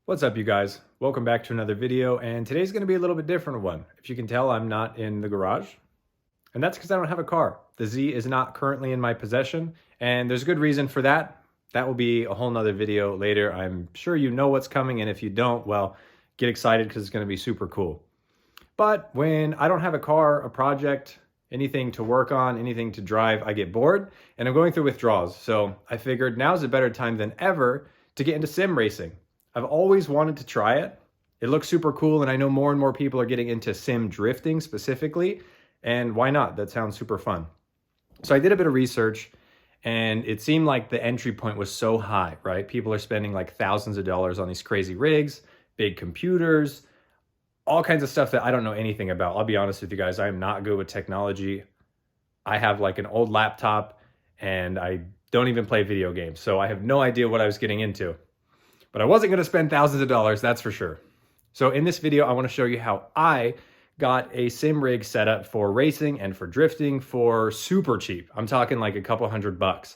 What's up, you guys? Welcome back to another video, and today's going to be a little bit different one. If you can tell, I'm not in the garage, and that's because I don't have a car. The Z is not currently in my possession, and there's a good reason for that. That will be a whole nother video later. I'm sure you know what's coming, and if you don't, well, get excited because it's going to be super cool. But when I don't have a car, a project, anything to work on, anything to drive, I get bored, and I'm going through withdrawals. So I figured now's a better time than ever to get into sim racing. I've always wanted to try it. It looks super cool, and I know more and more people are getting into sim drifting specifically, and why not? That sounds super fun. So I did a bit of research, and it seemed like the entry point was so high, right? People are spending like thousands of dollars on these crazy rigs, big computers, all kinds of stuff that I don't know anything about. I'll be honest with you guys, I am not good with technology. I have like an old laptop, and I don't even play video games, so I have no idea what I was getting into. But I wasn't going to spend thousands of dollars, that's for sure. So in this video, I want to show you how I got a sim rig set up for racing and for drifting for super cheap. I'm talking like a couple $100.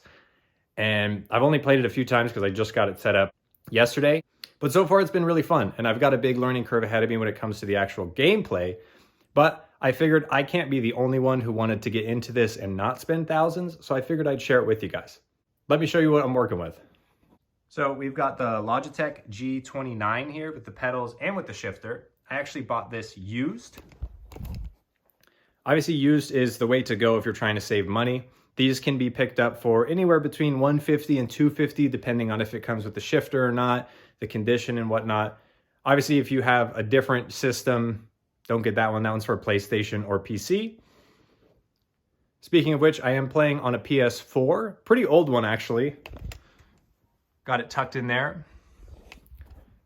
And I've only played it a few times because I just got it set up yesterday. But so far it's been really fun. And I've got a big learning curve ahead of me when it comes to the actual gameplay. But I figured I can't be the only one who wanted to get into this and not spend thousands. So I figured I'd share it with you guys. Let me show you what I'm working with. So we've got the Logitech G29 here with the pedals and with the shifter. I actually bought this used. Obviously used is the way to go if you're trying to save money. These can be picked up for anywhere between $150 and $250 depending on if it comes with the shifter or not, the condition and whatnot. Obviously if you have a different system, don't get that one. That one's for PlayStation or PC. Speaking of which, I am playing on a PS4, pretty old one actually. Got it tucked in there.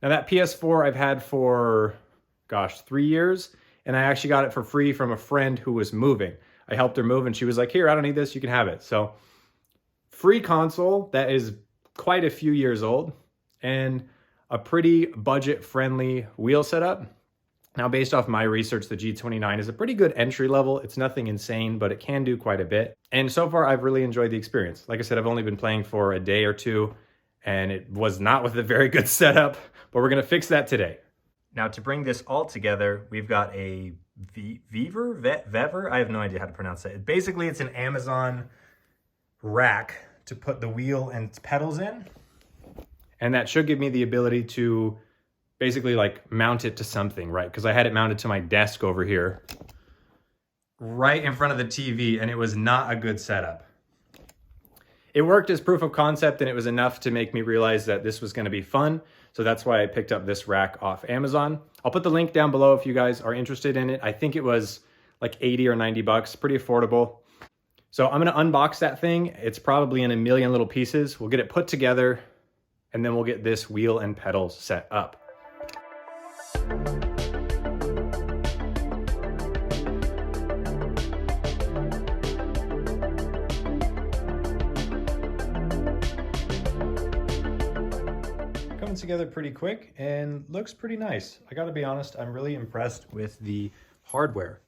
Now that PS4 I've had for, 3 years, and I actually got it for free from a friend who was moving. I helped her move and she was like, here, I don't need this, you can have it. So free console that is quite a few years old and a pretty budget-friendly wheel setup. Now based off my research, the G29 is a pretty good entry level. It's nothing insane, but it can do quite a bit. And so far I've really enjoyed the experience. Like I said, I've only been playing for a day or two, and it was not with a very good setup, but we're gonna fix that today. Now to bring this all together, we've got a Vever? I have no idea how to pronounce that. Basically, it's an Amazon rack to put the wheel and pedals in. And that should give me the ability to basically like mount it to something, right? Because I had it mounted to my desk over here, right in front of the TV, and it was not a good setup. It worked as proof of concept, and it was enough to make me realize that this was going to be fun. So that's why I picked up this rack off Amazon. I'll put the link down below if you guys are interested in it. I think it was like 80 or 90 bucks, pretty affordable. So I'm going to unbox that thing. It's probably in a million little pieces. We'll get it put together, and then we'll get this wheel and pedals set up. Together pretty quick and looks pretty nice. I gotta be honest, I'm really impressed with the hardware.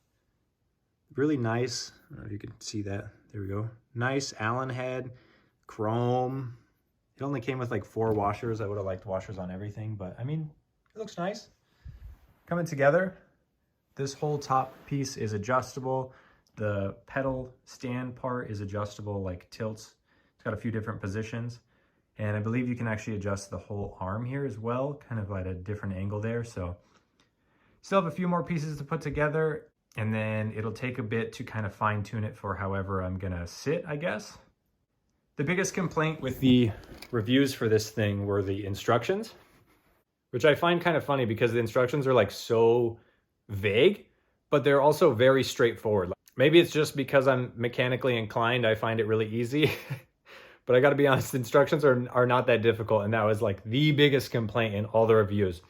Really nice. I don't know if you can see that. There we go. Nice Allen head, chrome. It only came with like 4 washers. I would have liked washers on everything, but I mean, it looks nice. Coming together. This whole top piece is adjustable. The pedal stand part is adjustable, like tilts. It's got a few different positions. And I believe you can actually adjust the whole arm here as well, kind of at a different angle there. So still have a few more pieces to put together, and then it'll take a bit to kind of fine tune it for however I'm gonna sit, I guess. The biggest complaint with the reviews for this thing were the instructions, which I find kind of funny because the instructions are like so vague, but they're also very straightforward. Maybe it's just because I'm mechanically inclined, I find it really easy. But I gotta be honest, instructions are not that difficult, and that was like the biggest complaint in all the reviews.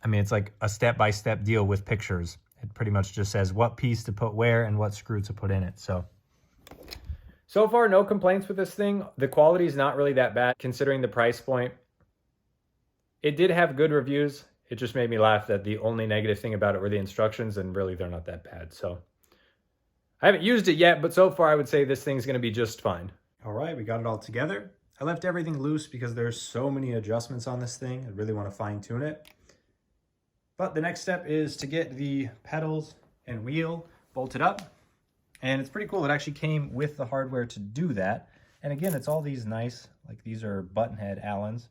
I mean, it's like a step-by-step deal with pictures. It pretty much just says what piece to put where and what screw to put in it. So far, no complaints with this thing. The quality is not really that bad considering the price point. It did have good reviews. It just made me laugh that the only negative thing about it were the instructions, and really they're not that bad. So I haven't used it yet, but so far I would say this thing's gonna be just fine. All right, we got it all together. I left everything loose because there's so many adjustments on this thing. I really want to fine tune it. But the next step is to get the pedals and wheel bolted up. And it's pretty cool. It actually came with the hardware to do that. And again, it's all these nice, like these are button head Allens.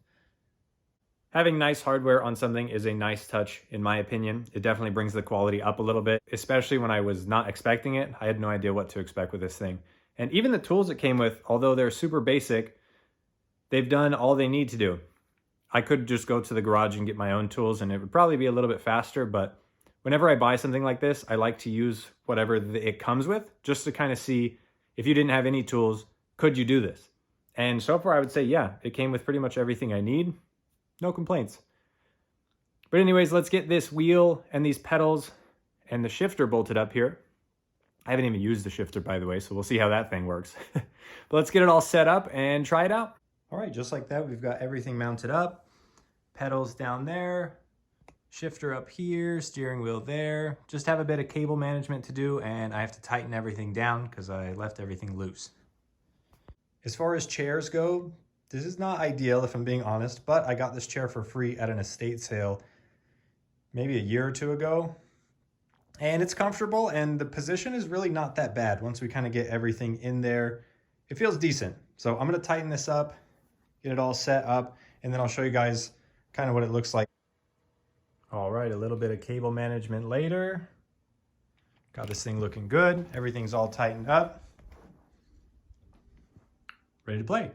Having nice hardware on something is a nice touch, in my opinion. It definitely brings the quality up a little bit, especially when I was not expecting it. I had no idea what to expect with this thing. And even the tools it came with, although they're super basic, they've done all they need to do. I could just go to the garage and get my own tools and it would probably be a little bit faster, but whenever I buy something like this, I like to use whatever it comes with just to kind of see if you didn't have any tools, could you do this? And so far I would say, yeah, it came with pretty much everything I need. No complaints. But anyways, let's get this wheel and these pedals and the shifter bolted up here. I haven't even used the shifter, by the way, so we'll see how that thing works. But let's get it all set up and try it out. All right, just like that, we've got everything mounted up. Pedals down there, shifter up here, steering wheel there. Just have a bit of cable management to do, and I have to tighten everything down because I left everything loose. As far as chairs go, this is not ideal if I'm being honest, but I got this chair for free at an estate sale maybe a year or two ago. And it's comfortable, and the position is really not that bad. Once we kind of get everything in there, it feels decent. So I'm gonna tighten this up, get it all set up, and then I'll show you guys kind of what it looks like. All right, a little bit of cable management later. Got this thing looking good. Everything's all tightened up. Ready to play.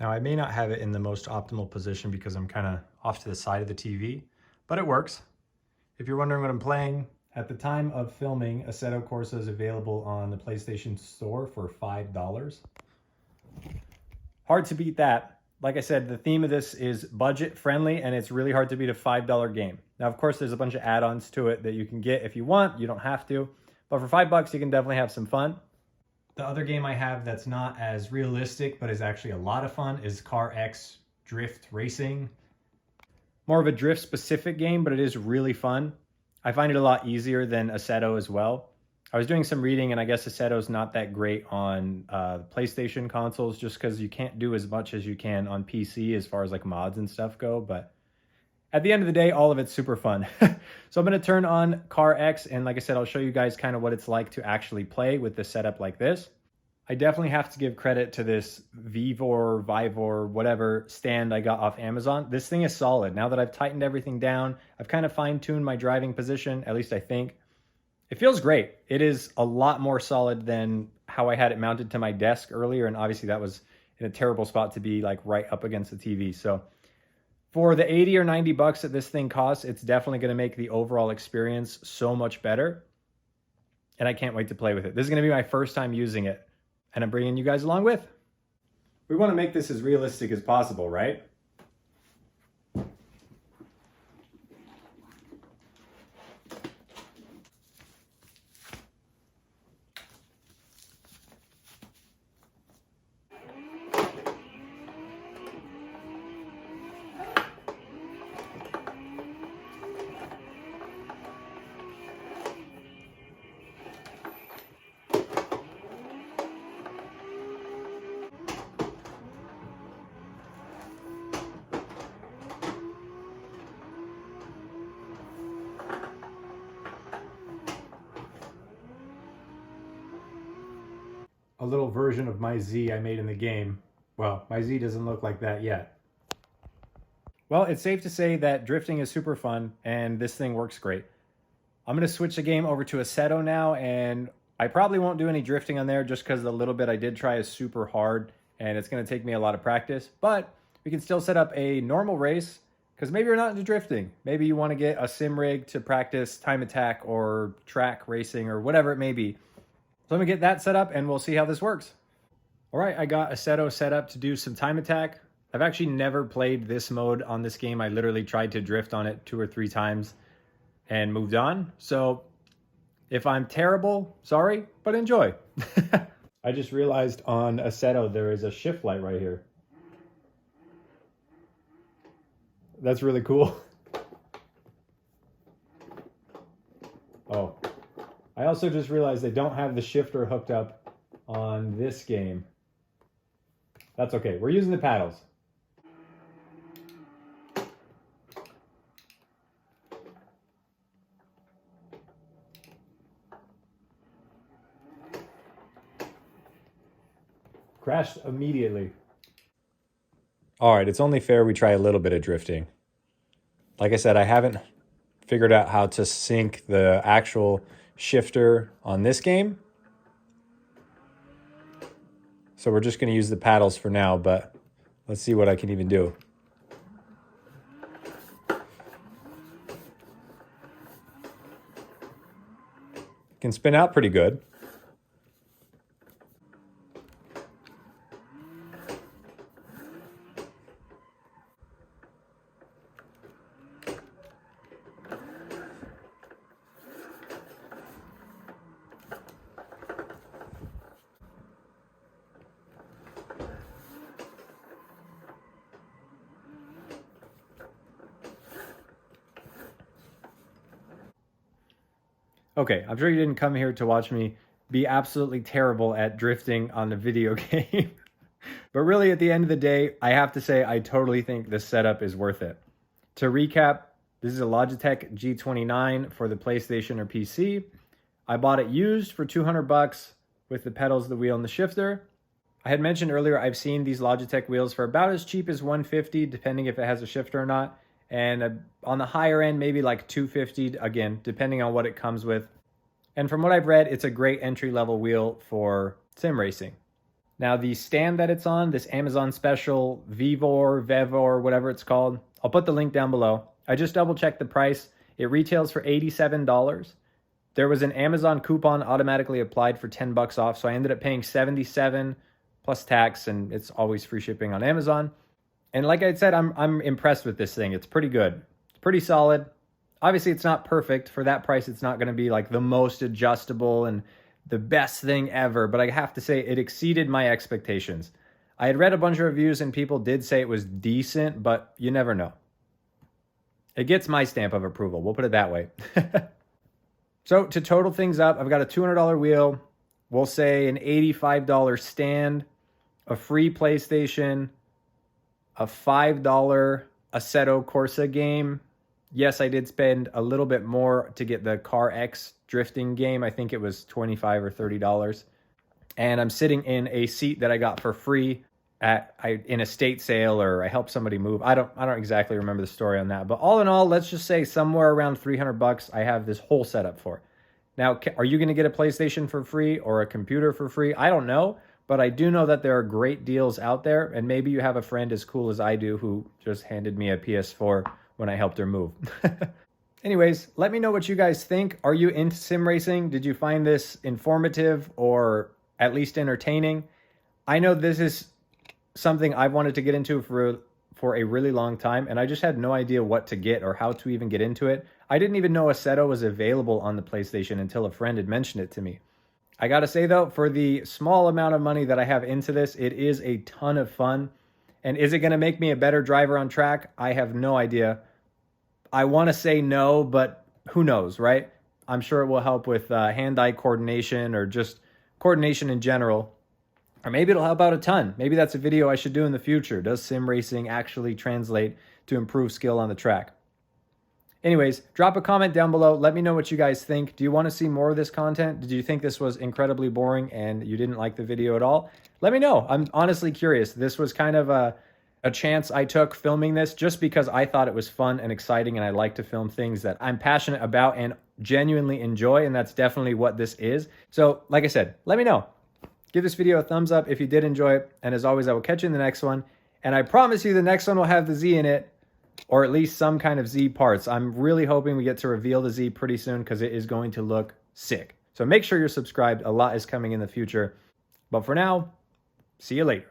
Now I may not have it in the most optimal position because I'm kind of off to the side of the TV, but it works. If you're wondering what I'm playing, at the time of filming, Assetto Corsa is available on the PlayStation Store for $5. Hard to beat that. Like I said, the theme of this is budget friendly, and it's really hard to beat a $5 game. Now, of course, there's a bunch of add-ons to it that you can get if you want. You don't have to. But for $5, you can definitely have some fun. The other game I have that's not as realistic, but is actually a lot of fun, is Car X Drift Racing. More of a drift-specific game, but it is really fun. I find it a lot easier than Assetto as well. I was doing some reading, and I guess Assetto's not that great on PlayStation consoles just because you can't do as much as you can on PC as far as like mods and stuff go. But at the end of the day, all of it's super fun. So I'm going to turn on Car X, and like I said, I'll show you guys kind of what it's like to actually play with the setup like this. I definitely have to give credit to this Vivor, whatever stand I got off Amazon. This thing is solid. Now that I've tightened everything down, I've kind of fine-tuned my driving position, at least I think. It feels great. It is a lot more solid than how I had it mounted to my desk earlier, and obviously that was in a terrible spot to be like right up against the TV. So for the 80 or 90 bucks that this thing costs, it's definitely going to make the overall experience so much better. And I can't wait to play with it. This is going to be my first time using it, and I'm bringing you guys along with. We want to make this as realistic as possible, right? A little version of my Z I made in the game. Well, my Z doesn't look like that yet. Well, it's safe to say that drifting is super fun, and this thing works great. I'm going to switch the game over to Assetto now, and I probably won't do any drifting on there just because the little bit I did try is super hard, and it's going to take me a lot of practice. But we can still set up a normal race, because maybe you're not into drifting. Maybe you want to get a sim rig to practice time attack or track racing or whatever it may be. So let me get that set up and we'll see how this works. All right, I got Assetto set up to do some time attack. I've actually never played this mode on this game. I literally tried to drift on it 2 or 3 times and moved on. So if I'm terrible, sorry, but enjoy. I just realized on Assetto there is a shift light right here. That's really cool. Oh. I also just realized they don't have the shifter hooked up on this game. That's okay. We're using the paddles. Crashed immediately. All right, it's only fair we try a little bit of drifting. Like I said, I haven't figured out how to sync the actual shifter on this game. So we're just going to use the paddles for now, but let's see what I can even do. Can spin out pretty good. Okay, I'm sure you didn't come here to watch me be absolutely terrible at drifting on the video game. But really, at the end of the day, I have to say I totally think this setup is worth it. To recap, this is a Logitech G29 for the PlayStation or PC. I bought it used for 200 bucks with the pedals, the wheel, and the shifter. I had mentioned earlier I've seen these Logitech wheels for about as cheap as 150, depending if it has a shifter or not. And on the higher end, maybe like 250, again, depending on what it comes with. And from what I've read, it's a great entry-level wheel for sim racing. Now, the stand that it's on, this Amazon Special Vevor, whatever it's called, I'll put the link down below. I just double-checked the price. It retails for $87. There was an Amazon coupon automatically applied for 10 bucks off, so I ended up paying $77 plus tax, and it's always free shipping on Amazon. And like I said, I'm impressed with this thing. It's pretty good. It's pretty solid. Obviously, it's not perfect. For that price, it's not going to be like the most adjustable and the best thing ever, but I have to say it exceeded my expectations. I had read a bunch of reviews and people did say it was decent, but you never know. It gets my stamp of approval. We'll put it that way. So to total things up, I've got a $200 wheel. We'll say an $85 stand, a free PlayStation, a $5 Assetto Corsa game. Yes, I did spend a little bit more to get the Car X drifting game. I think it was $25 or $30. And I'm sitting in a seat that I got for free in a state sale, or I helped somebody move. I don't exactly remember the story on that. But all in all, let's just say somewhere around 300 bucks I have this whole setup for. Now, are you going to get a PlayStation for free or a computer for free? I don't know. But I do know that there are great deals out there. And maybe you have a friend as cool as I do who just handed me a PS4 when I helped her move. Anyways, let me know what you guys think. Are you into sim racing? Did you find this informative or at least entertaining? I know this is something I've wanted to get into for a really long time, and I just had no idea what to get or how to even get into it. I didn't even know Assetto was available on the PlayStation until a friend had mentioned it to me. I gotta say though, for the small amount of money that I have into this, it is a ton of fun. And is it going to make me a better driver on track? I have no idea. I want to say no, but who knows, right? I'm sure it will help with hand-eye coordination or just coordination in general. Or maybe it'll help out a ton. Maybe that's a video I should do in the future. Does sim racing actually translate to improve skill on the track? Anyways, drop a comment down below. Let me know what you guys think. Do you want to see more of this content? Did you think this was incredibly boring and you didn't like the video at all? Let me know. I'm honestly curious. This was kind of a chance I took filming this just because I thought it was fun and exciting, and I like to film things that I'm passionate about and genuinely enjoy, and that's definitely what this is. So, like I said, let me know. Give this video a thumbs up if you did enjoy it, and as always, I will catch you in the next one. And I promise you the next one will have the Z in it, or at least some kind of Z parts. I'm really hoping we get to reveal the Z pretty soon because it is going to look sick. So make sure you're subscribed. A lot is coming in the future. But for now, see you later.